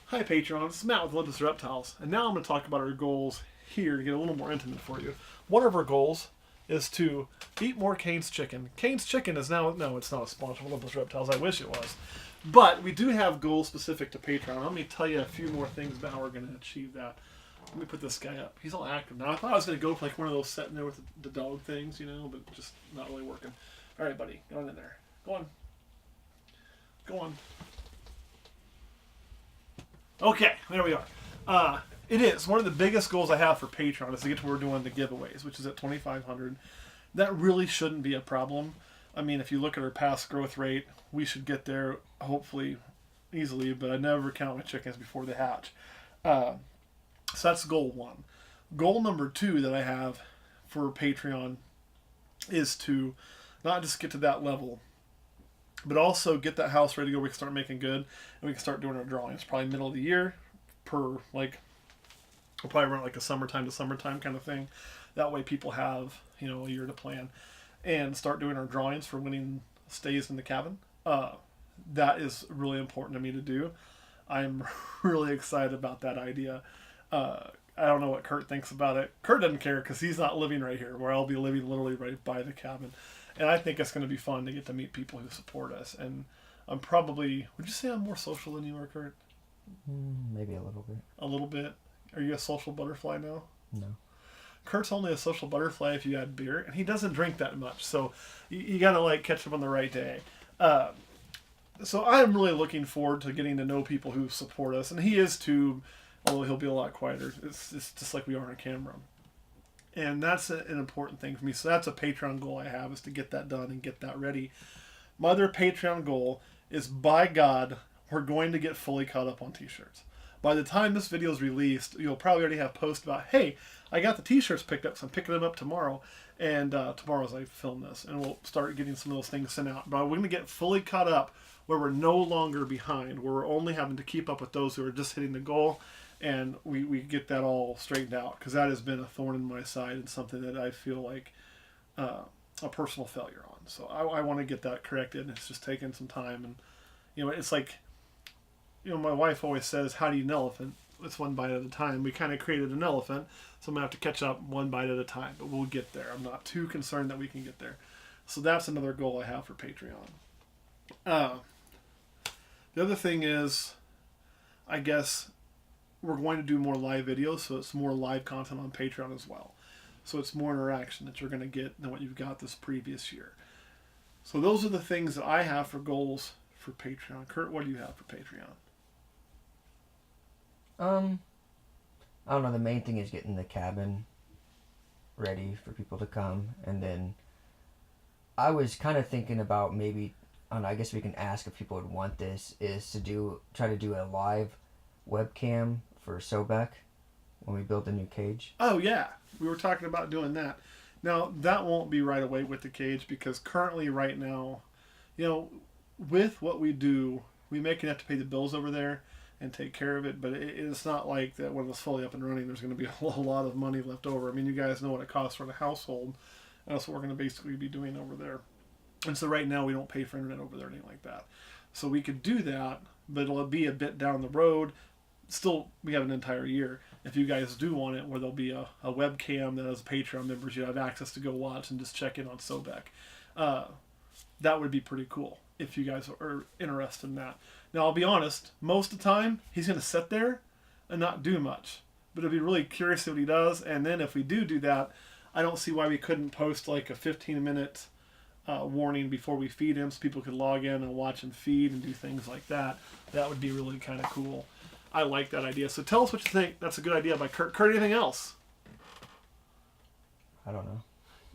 Hi Patreon, it's Matt with Olympus Reptiles, and now I'm going to talk about our goals here to get a little more intimate for you. One of our goals is to eat more Cane's Chicken. Cane's Chicken is now, no, it's not a sponsor of Olympus Reptiles, I wish it was. But we do have goals specific to Patreon. Let me tell you a few more things about how we're going to achieve that. Let me put this guy up. He's all active now. I thought I was going to go for like one of those sitting there with the dog things, but just not really working. All right, buddy, go on in there. Go on. Go on. Okay, there we are. It is one of the biggest goals I have for Patreon is to get to where we're doing the giveaways, which is at 2,500. That really shouldn't be a problem. I mean, if you look at our past growth rate, we should get there hopefully easily, but I never count my chickens before they hatch. So that's goal one. Goal number two that I have for Patreon is to not just get to that level, but also get that house ready to go. We can start making good, and we can start doing our drawings. Probably middle of the year, we'll probably run like a summertime to summertime kind of thing. That way, people have a year to plan, and start doing our drawings for winning stays in the cabin. That is really important to me to do. I'm really excited about that idea. I don't know what Kurt thinks about it. Kurt doesn't care because he's not living right here, where I'll be living literally right by the cabin. And I think it's going to be fun to get to meet people who support us. And I'm probably, would you say I'm more social than you are, Kurt? Maybe a little bit. A little bit? Are you a social butterfly now? No. Kurt's only a social butterfly if you add beer, and he doesn't drink that much. So you got to catch him on the right day. So I'm really looking forward to getting to know people who support us. And he is too, although he'll be a lot quieter. It's just like we are on camera. And that's an important thing for me. So that's a Patreon goal I have, is to get that done and get that ready. My other Patreon goal is, by God, we're going to get fully caught up on t-shirts. By the time this video is released, you'll probably already have posts about, hey, I got the t-shirts picked up, so I'm picking them up tomorrow. And tomorrow as I film this. And we'll start getting some of those things sent out. But we're going to get fully caught up where we're no longer behind, where we're only having to keep up with those who are just hitting the goal. And we get that all straightened out, because that has been a thorn in my side and something that I feel like a personal failure on. So I want to get that corrected. It's just taking some time. And, it's like, my wife always says, how do you eat an elephant? It's one bite at a time. We kind of created an elephant, so I'm going to have to catch up one bite at a time. But we'll get there. I'm not too concerned that we can get there. So that's another goal I have for Patreon. The other thing is, I guess, we're going to do more live videos, so it's more live content on Patreon as well. So it's more interaction that you're going to get than what you've got this previous year. So those are the things that I have for goals for Patreon. Kurt, what do you have for Patreon? I don't know. The main thing is getting the cabin ready for people to come, and then I was kind of thinking about maybe, I don't know, I guess we can ask if people would want this, is to try to do a live webcam for Sobek when we build the new cage. Oh yeah, we were talking about doing that. Now that won't be right away with the cage, because currently right now, with what we do, we make enough to pay the bills over there and take care of it, but it's not like that when it's fully up and running there's going to be a lot of money left over. I mean, you guys know what it costs for the household, and that's what we're going to basically be doing over there. And so right now we don't pay for internet over there or anything like that. So we could do that, but it'll be a bit down the road. Still, we have an entire year. If you guys do want it, where there'll be a webcam that as Patreon members you have access to go watch and just check in on Sobek. That would be pretty cool if you guys are interested in that. Now, I'll be honest, most of the time he's going to sit there and not do much. But it'll be really curious what he does. And then if we do that, I don't see why we couldn't post like a 15-minute warning before we feed him, so people could log in and watch him feed and do things like that. That would be really kind of cool. I like that idea. So tell us what you think. That's a good idea by Kurt. Kurt, anything else? I don't know.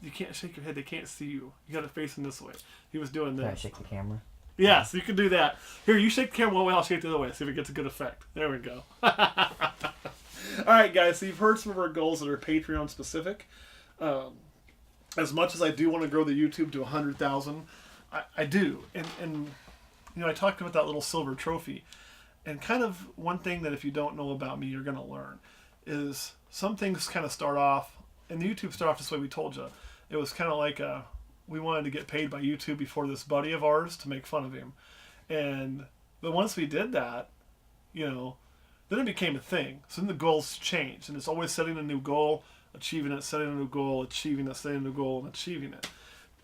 You can't shake your head. They can't see you. You got to face him this way. He was doing this. Can I shake the camera? Yes, you can do that. Here, you shake the camera one way, I'll shake the other way. See if it gets a good effect. There we go. All right, guys. So you've heard some of our goals that are Patreon specific. As much as I do want to grow the YouTube to 100,000, I do. And I talked about that little silver trophy. And kind of one thing that if you don't know about me, you're going to learn is some things kind of start off, and the YouTube started off this way we told you. It was kind of like we wanted to get paid by YouTube before this buddy of ours to make fun of him. But once we did that, Then it became a thing. So then the goals changed, and it's always setting a new goal, achieving it, setting a new goal, achieving it, setting a new goal, and achieving it.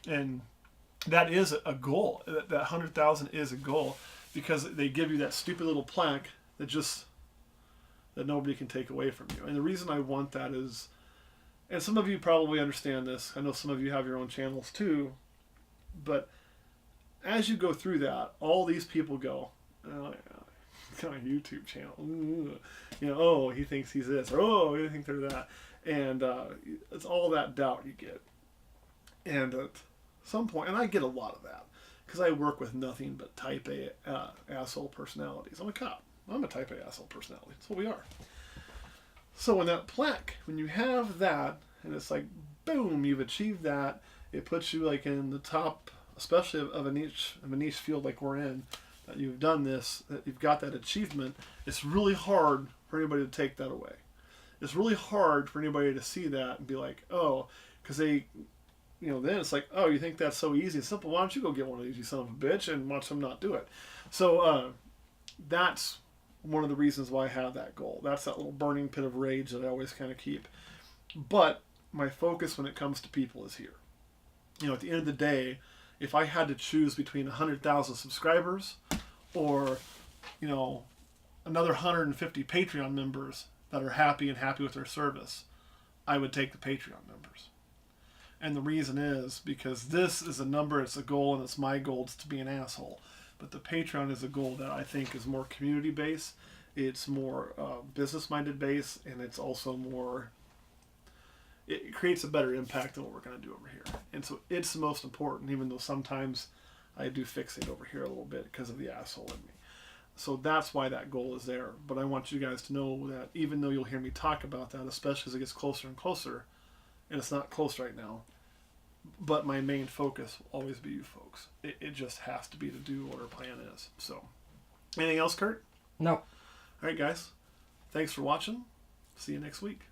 And that is a goal. That 100,000 is a goal because they give you that stupid little plaque that nobody can take away from you. And the reason I want that is, and some of you probably understand this. I know some of you have your own channels too, but as you go through that, all these people go, oh, got a YouTube channel. Oh, he thinks he's this, or oh, he thinks they're that, and it's all that doubt you get. And at some point, and I get a lot of that because I work with nothing but type A asshole personalities. I'm a cop. I'm a type A asshole personality. That's what we are. So when that plaque, when you have that, and it's like, boom, you've achieved that. It puts you like in the top, especially of a niche field like we're in. That you've done this, that you've got that achievement. It's really hard for anybody to take that away. It's really hard for anybody to see that and be like, oh, because they, then it's like, oh, you think that's so easy and simple? Why don't you go get one of these, you son of a bitch, and watch them not do it? So that's one of the reasons why I have that goal. That's that little burning pit of rage that I always kind of keep. But my focus when it comes to people is here. At the end of the day, if I had to choose between 100,000 subscribers or, another 150 Patreon members that are happy with their service, I would take the Patreon members. And the reason is because this is a number, it's a goal, and it's my goal to be an asshole. But the Patreon is a goal that I think is more community-based, it's more business-minded based, and it's also more, it creates a better impact than what we're going to do over here. And so it's the most important, even though sometimes I do fixate over here a little bit because of the asshole in me. So that's why that goal is there. But I want you guys to know that even though you'll hear me talk about that, especially as it gets closer and closer, and it's not close right now, but my main focus will always be you folks. It just has to be to do what our plan is. So, anything else, Kurt? No. All right, guys. Thanks for watching. See you next week.